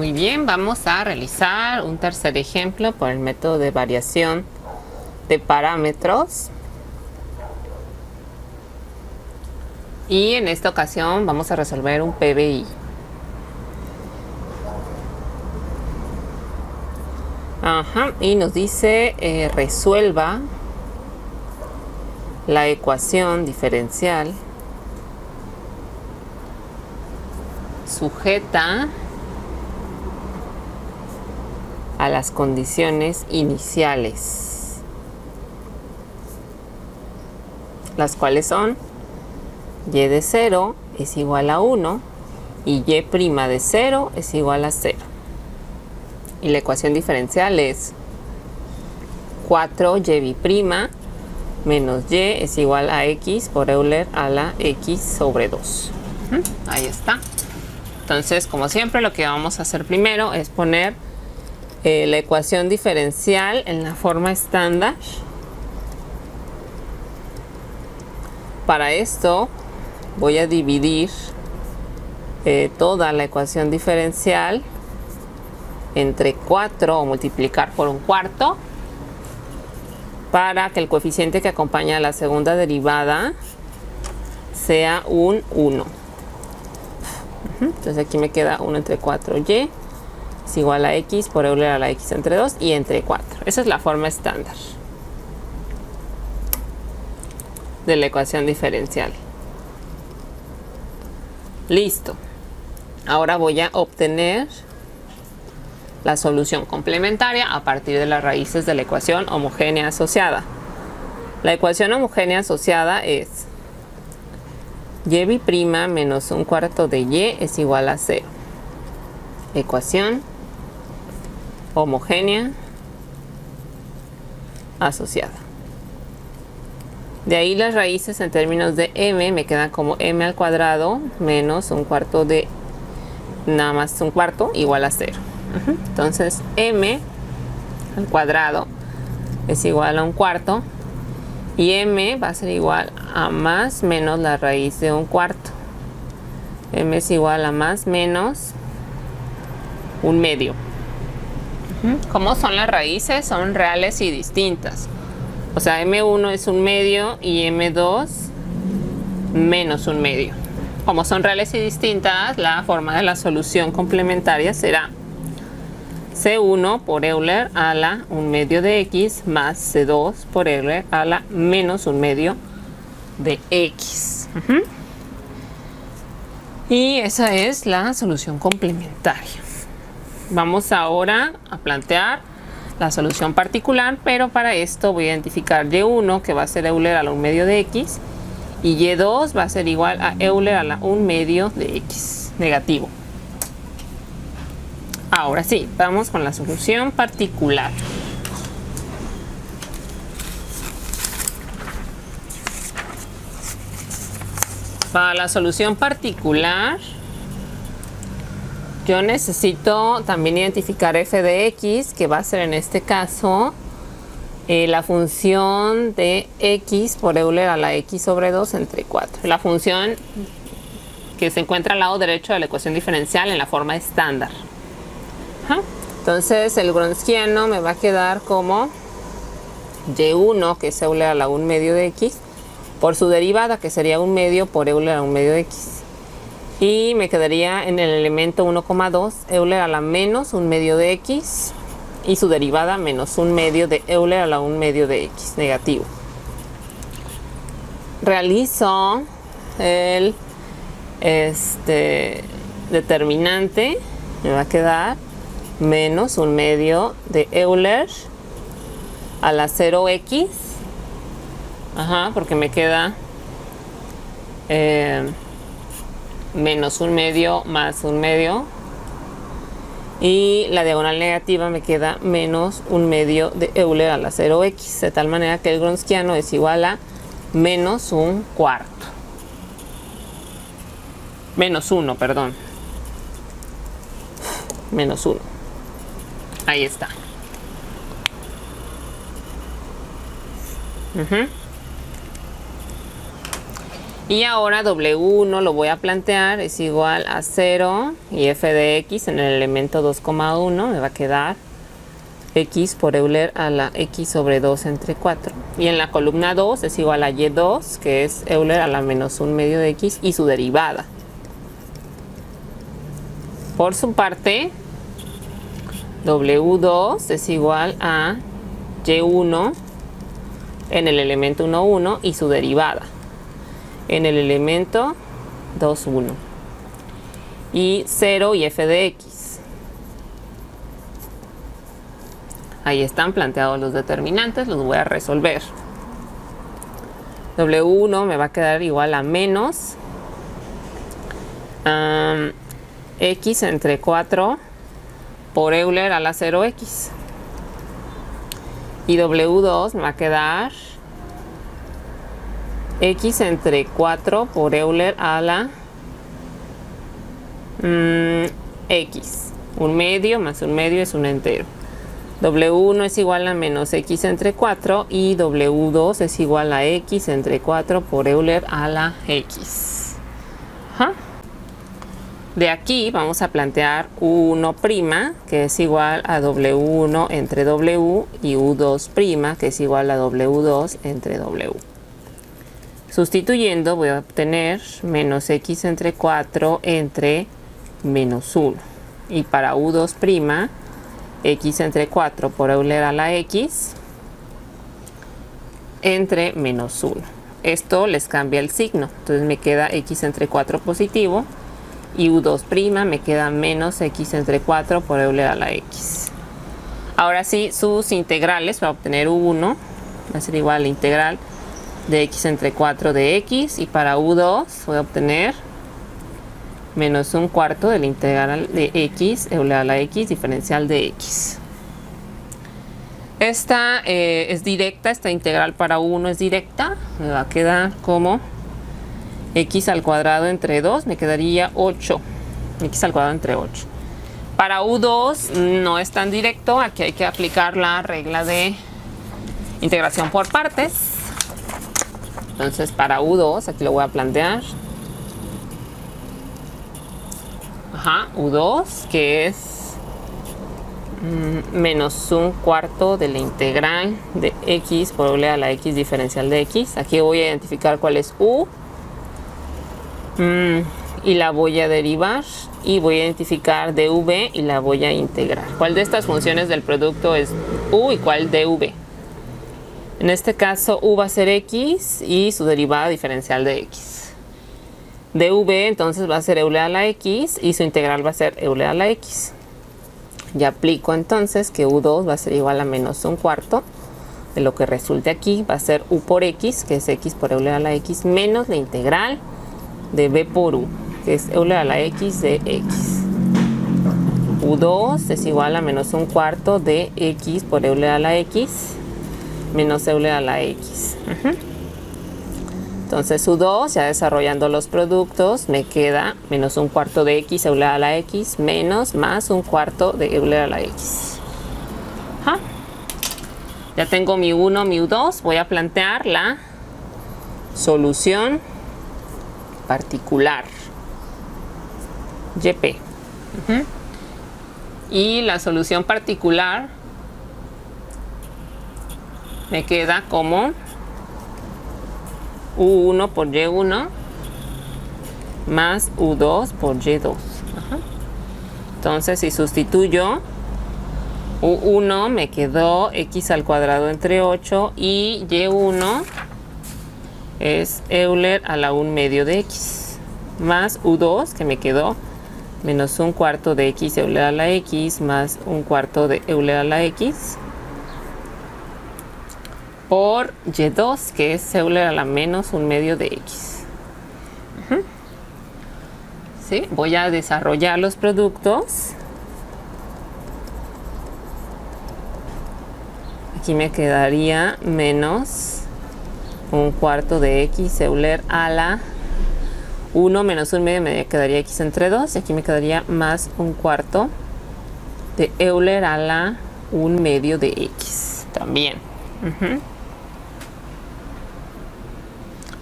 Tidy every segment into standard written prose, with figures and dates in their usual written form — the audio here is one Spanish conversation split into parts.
Muy bien, vamos a realizar un tercer ejemplo por el método de variación de parámetros. Y en esta ocasión vamos a resolver un PBI. Y nos dice resuelva la ecuación diferencial sujeta a las condiciones iniciales, las cuales son y de 0 es igual a 1 y y' de 0 es igual a 0. Y la ecuación diferencial es 4y' menos y es igual a x por Euler a la x sobre 2. Ahí está. Entonces, como siempre, lo que vamos a hacer primero es poner la ecuación diferencial en la forma estándar. Para esto voy a dividir toda la ecuación diferencial entre 4 o multiplicar por un cuarto para que el coeficiente que acompaña a la segunda derivada sea un 1. Entonces aquí me queda 1 entre 4y es igual a x por Euler a la x entre 2 y entre 4. Esa es la forma estándar de la ecuación diferencial. Listo. Ahora voy a obtener la solución complementaria a partir de las raíces de la ecuación homogénea asociada. La ecuación homogénea asociada es y' menos un cuarto de y es igual a 0. Ecuación homogénea asociada. De ahí las raíces en términos de m me quedan como m al cuadrado menos un cuarto de nada más un cuarto igual a 0. Entonces m al cuadrado es igual a un cuarto y m va a ser igual a más menos la raíz de un cuarto. M es igual a más menos un medio. ¿Cómo son las raíces? Son reales y distintas. O sea, m1 es un medio y m2 menos un medio. Como son reales y distintas, la forma de la solución complementaria será C1 por Euler a la 1 medio de x más C2 por Euler a la menos 1 medio de x. Y esa es la solución complementaria. Vamos ahora a plantear la solución particular, pero para esto voy a identificar y1 que va a ser Euler a la 1 medio de x y y2 va a ser igual a Euler a la 1 medio de x negativo. Ahora sí, vamos con la solución particular. Para la solución particular, yo necesito también identificar f de x, que va a ser en este caso la función de x por Euler a la x sobre 2 entre 4. La función que se encuentra al lado derecho de la ecuación diferencial en la forma estándar. Entonces el gronskiano me va a quedar como y1, que es Euler a la 1 medio de x, por su derivada, que sería 1 medio por Euler a 1 medio de x. Y me quedaría en el elemento 1,2 Euler a la menos 1 medio de x y su derivada menos 1 medio de Euler a la 1 medio de x negativo. Realizo el determinante, me va a quedar menos 1 medio de Euler a la 0x, porque me queda menos 1 medio más 1 medio y la diagonal negativa me queda menos 1 medio de Euler a la 0x, de tal manera que el gronskiano es igual a menos un cuarto. Menos 1, perdón. Menos 1. Ahí está. Y ahora W1 lo voy a plantear, es igual a 0 y f de x en el elemento 2,1 me va a quedar x por Euler a la x sobre 2 entre 4. Y en la columna 2 es igual a y2, que es Euler a la menos 1 medio de x y su derivada. Por su parte, W2 es igual a y1 en el elemento 1, 1 y su derivada en el elemento 2, 1. Y 0 y f de x. Ahí están planteados los determinantes, los voy a resolver. W1 me va a quedar igual a menos x entre 4 por Euler a la 0x. Y W2 me va a quedar x entre 4 por Euler a la x. Un medio más un medio es un entero. W1 es igual a menos x entre 4 y W2 es igual a x entre 4 por Euler a la x. Ajá. De aquí vamos a plantear U1', que es igual a W1 entre W, y U2', que es igual a W2 entre W. Sustituyendo voy a obtener menos x entre 4 entre menos 1. Y para U2', x entre 4 por Euler a la x entre menos 1. Esto les cambia el signo. Entonces me queda x entre 4 positivo. Y U2' me queda menos x entre 4 por Euler a la x. Ahora sí, sus integrales para obtener U1 va a ser igual a la integral de x entre 4 de x. Y para U2 voy a obtener menos un cuarto de la integral de x Euler a la x diferencial de x. Esta es directa, esta integral para U1 es directa. Me va a quedar como x al cuadrado entre 2, me quedaría 8. X al cuadrado entre 8. Para U2 no es tan directo, aquí hay que aplicar la regla de integración por partes. Entonces para U2, aquí lo voy a plantear. U2, que es menos un cuarto de la integral de x por Euler a la x diferencial de x. Aquí voy a identificar cuál es U. Y la voy a derivar y voy a identificar dv y la voy a integrar. ¿Cuál de estas funciones del producto es u y cuál dv? En este caso u va a ser x y su derivada diferencial de x. dv entonces va a ser Euler a la x y su integral va a ser Euler a la x. Ya aplico entonces que u2 va a ser igual a menos un cuarto de lo que resulte aquí. Va a ser u por x, que es x por Euler a la x, menos la integral de b por u, que es Euler a la x de x. U2 es igual a menos un cuarto de x por Euler a la x menos Euler a la x. Entonces U2, ya desarrollando los productos, me queda menos un cuarto de x Euler a la x menos más un cuarto de Euler a la x. Ya tengo mi U1, mi U2. Voy a plantear la solución particular YP. Y la solución particular me queda como U1 por Y1 más U2 por Y2. Entonces si sustituyo, U1 me quedó x al cuadrado entre 8 y Y1 es Euler a la 1 medio de x, más U2 que me quedó menos un cuarto de x Euler a la x más un cuarto de Euler a la x por Y2 que es Euler a la menos 1 medio de x. ¿Sí? Voy a desarrollar los productos. Aquí me quedaría menos un cuarto de x Euler a la 1 menos 1 medio, me quedaría x entre 2. Y aquí me quedaría más un cuarto de Euler a la 1 medio de x también.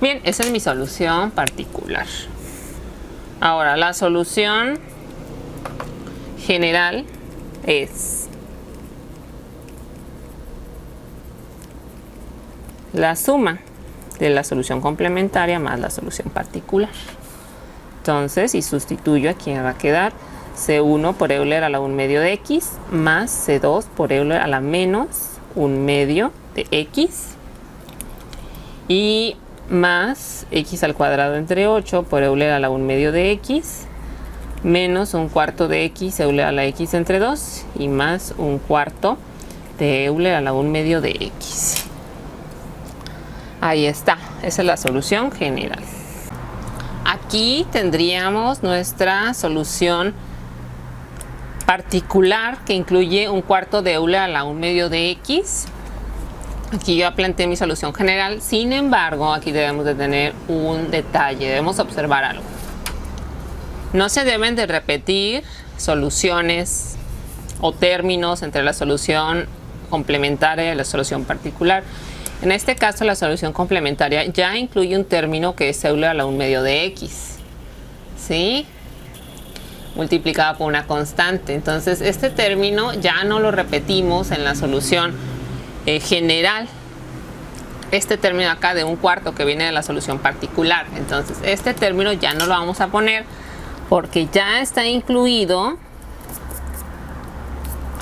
Bien, esa es mi solución particular. Ahora, la solución general es la suma de la solución complementaria más la solución particular. Entonces, si sustituyo, aquí me va a quedar C1 por Euler a la 1 medio de X más C2 por Euler a la menos 1 medio de X y más X al cuadrado entre 8 por Euler a la 1 medio de X menos 1/4 de X Euler a la X entre 2 y más 1/4 de Euler a la 1 medio de X. Ahí está, esa es la solución general. Aquí tendríamos nuestra solución particular que incluye 1/4 de Euler a la 1 medio de X. Aquí yo ya planteé mi solución general, sin embargo, aquí debemos de tener un detalle, debemos observar algo. No se deben de repetir soluciones o términos entre la solución complementaria y la solución particular. En este caso, la solución complementaria ya incluye un término que es Euler a la 1 medio de X, ¿sí? Multiplicada por una constante. Entonces, este término ya no lo repetimos en la solución general. Este término acá de 1/4 que viene de la solución particular. Entonces, este término ya no lo vamos a poner porque ya está incluido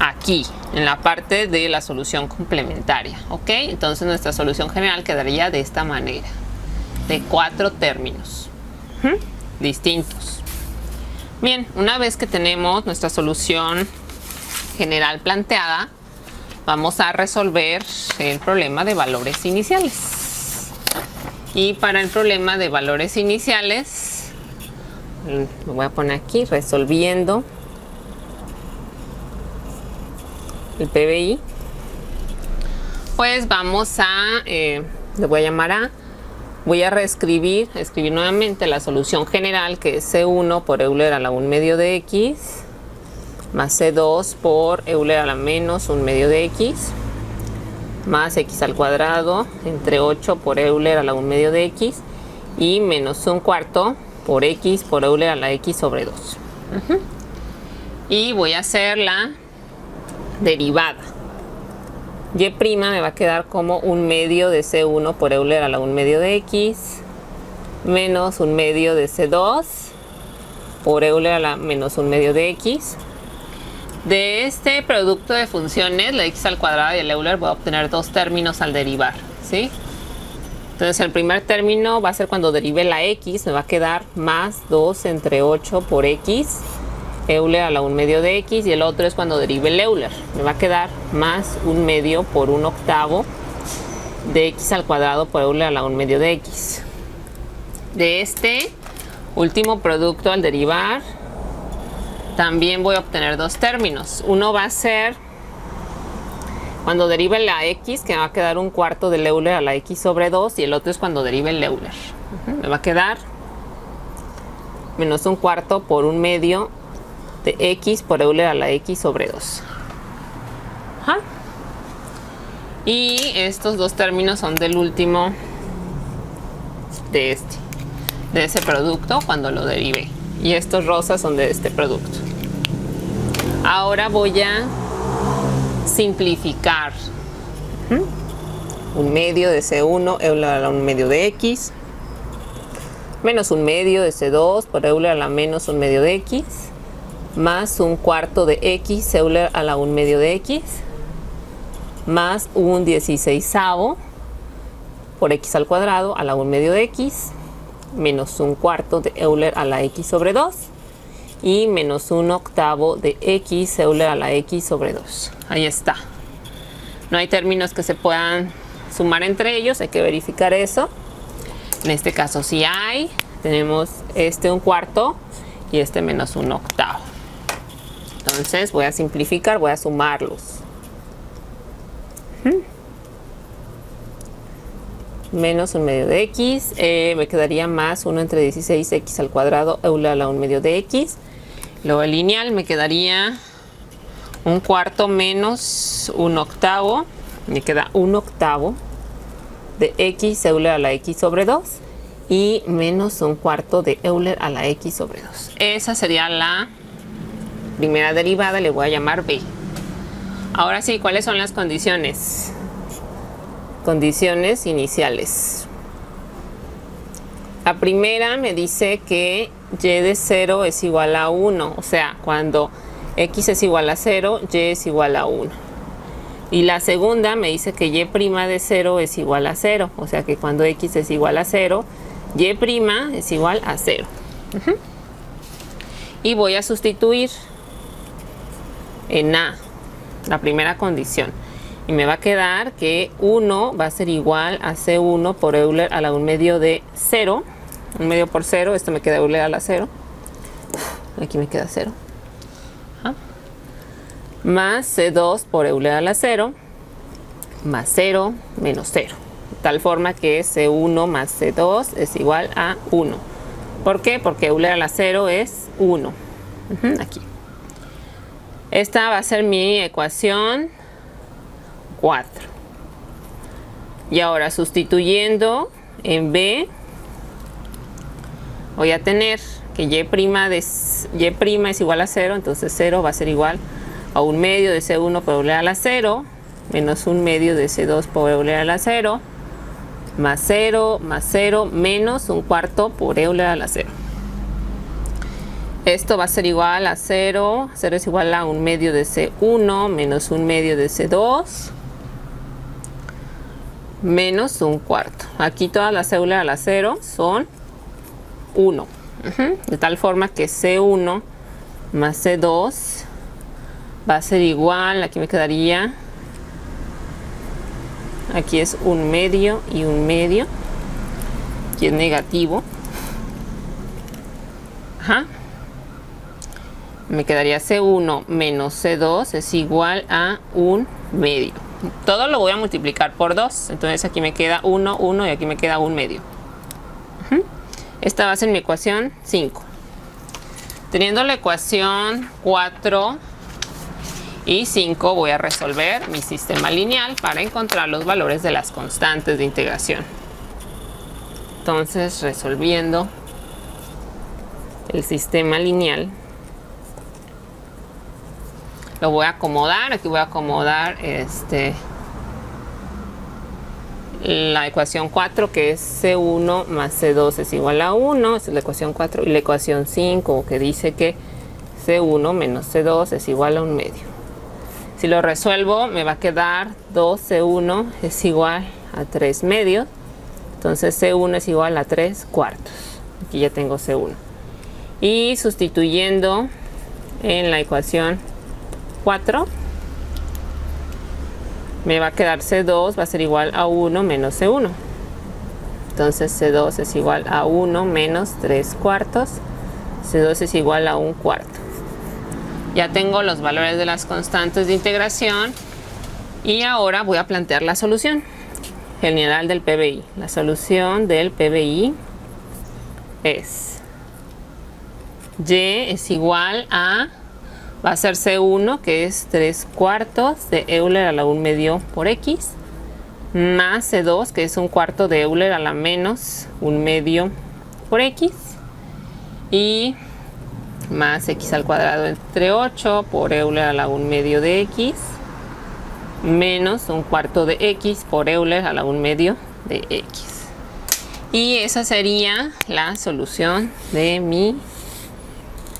aquí, en la parte de la solución complementaria, ¿ok? Entonces nuestra solución general quedaría de esta manera, de 4 términos distintos. Bien, una vez que tenemos nuestra solución general planteada, vamos a resolver el problema de valores iniciales. Y para el problema de valores iniciales, lo voy a poner aquí, resolviendo el PBI, pues vamos a, le voy a llamar a, voy a escribir nuevamente la solución general, que es C1 por Euler a la 1 medio de X, más C2 por Euler a la menos 1 medio de X, más X al cuadrado entre 8 por Euler a la 1 medio de X, y menos 1/4 por X por Euler a la X sobre 2. Y voy a hacer la derivada. Y' me va a quedar como 1 medio de C1 por Euler a la 1 medio de X menos 1 medio de C2 por Euler a la menos 1 medio de X. De este producto de funciones, la X al cuadrado y el Euler, voy a obtener dos términos al derivar, ¿sí? Entonces el primer término va a ser cuando derive la X, me va a quedar más 2 entre 8 por X Euler a la 1 medio de X, y el otro es cuando derive el Euler, me va a quedar más 1 medio por 1/8 de X al cuadrado por Euler a la 1 medio de X. De este último producto al derivar también voy a obtener dos términos. Uno va a ser cuando derive la X, que me va a quedar 1/4 del Euler a la X sobre 2, y el otro es cuando derive el Euler. Me va a quedar menos 1/4 por 1 medio de X por Euler a la X sobre 2. Y estos dos términos son del último de ese producto cuando lo derive. Y estos rosas son de este producto. Ahora voy a simplificar. 1 medio de C1 Euler a la 1 medio de X menos 1 medio de C2 por Euler a la menos 1 medio de X más 1/4 de X Euler a la 1 medio de X más 1/16 por X al cuadrado a la 1 medio de X menos 1/4 de Euler a la X sobre 2 y menos 1/8 de X Euler a la X sobre 2. Ahí está. No hay términos que se puedan sumar entre ellos, hay que verificar eso. En este caso sí hay. Tenemos este 1/4 y este menos 1/8. Entonces voy a simplificar, voy a sumarlos. Menos 1 medio de X, me quedaría más 1 entre 16 X al cuadrado Euler a la 1 medio de X. Luego el lineal me quedaría 1/4 menos 1/8, me queda 1/8 de X Euler a la X sobre 2, y menos un cuarto de Euler a la x sobre 2. Esa sería la primera derivada, le voy a llamar b. Ahora sí, ¿cuáles son las condiciones? Condiciones iniciales. La primera me dice que y de 0 es igual a 1, o sea, cuando x es igual a 0, y es igual a 1. Y la segunda me dice que y' de 0 es igual a 0, o sea que cuando x es igual a 0, y' es igual a 0. Y voy a sustituir en a, la primera condición. Y me va a quedar que 1 va a ser igual a C1 por Euler a la 1 medio de 0. 1 medio por 0, esto me queda Euler a la 0. Aquí me queda 0. Más C2 por Euler a la 0. Más 0 menos 0. De tal forma que C1 más C2 es igual a 1. ¿Por qué? Porque Euler a la 0 es 1. Aquí. Esta va a ser mi ecuación 4. Y ahora sustituyendo en B, voy a tener que y' es igual a 0, entonces 0 va a ser igual a 1 medio de C1 por Euler a la 0, menos 1 medio de C2 por Euler a la 0, más 0, menos 1 cuarto por Euler a la 0. Esto va a ser igual a 0, 0 es igual a 1 medio de C1, menos 1 medio de C2, menos 1 cuarto. Aquí todas las Euler a la 0 son 1. De tal forma que C1 más C2 va a ser igual, aquí me quedaría, aquí es 1 medio y 1 medio, aquí es negativo. Me quedaría C1 menos C2 es igual a 1 medio. Todo lo voy a multiplicar por 2, entonces aquí me queda 1, 1 y aquí me queda 1 medio. Esta va a ser mi ecuación 5. Teniendo la ecuación 4 y 5, voy a resolver mi sistema lineal para encontrar los valores de las constantes de integración. Entonces, resolviendo el sistema lineal, lo voy a acomodar. Aquí voy a acomodar la ecuación 4, que es C1 más C2 es igual a 1. Esa es la ecuación 4. Y la ecuación 5, que dice que C1 menos C2 es igual a 1 medio. Si lo resuelvo, me va a quedar 2C1 es igual a 3 medios. Entonces C1 es igual a 3 cuartos. Aquí ya tengo C1. Y sustituyendo en la ecuación 4, me va a quedar C2 va a ser igual a 1 menos C1. Entonces C2 es igual a 1 menos 3 cuartos. C2 es igual a 1 cuarto. Ya tengo los valores de las constantes de integración. Y ahora voy a plantear la solución general del PBI. La solución del PBI es y es igual a, va a ser C1, que es 3 cuartos de Euler a la 1 medio por X, más C2, que es 1 cuarto de Euler a la menos 1 medio por X, y más X al cuadrado entre 8 por Euler a la 1 medio de X, menos 1 cuarto de X por Euler a la 1 medio de X. Y esa sería la solución de mi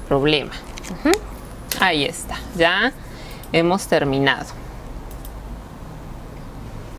problema. Ahí está, ya hemos terminado.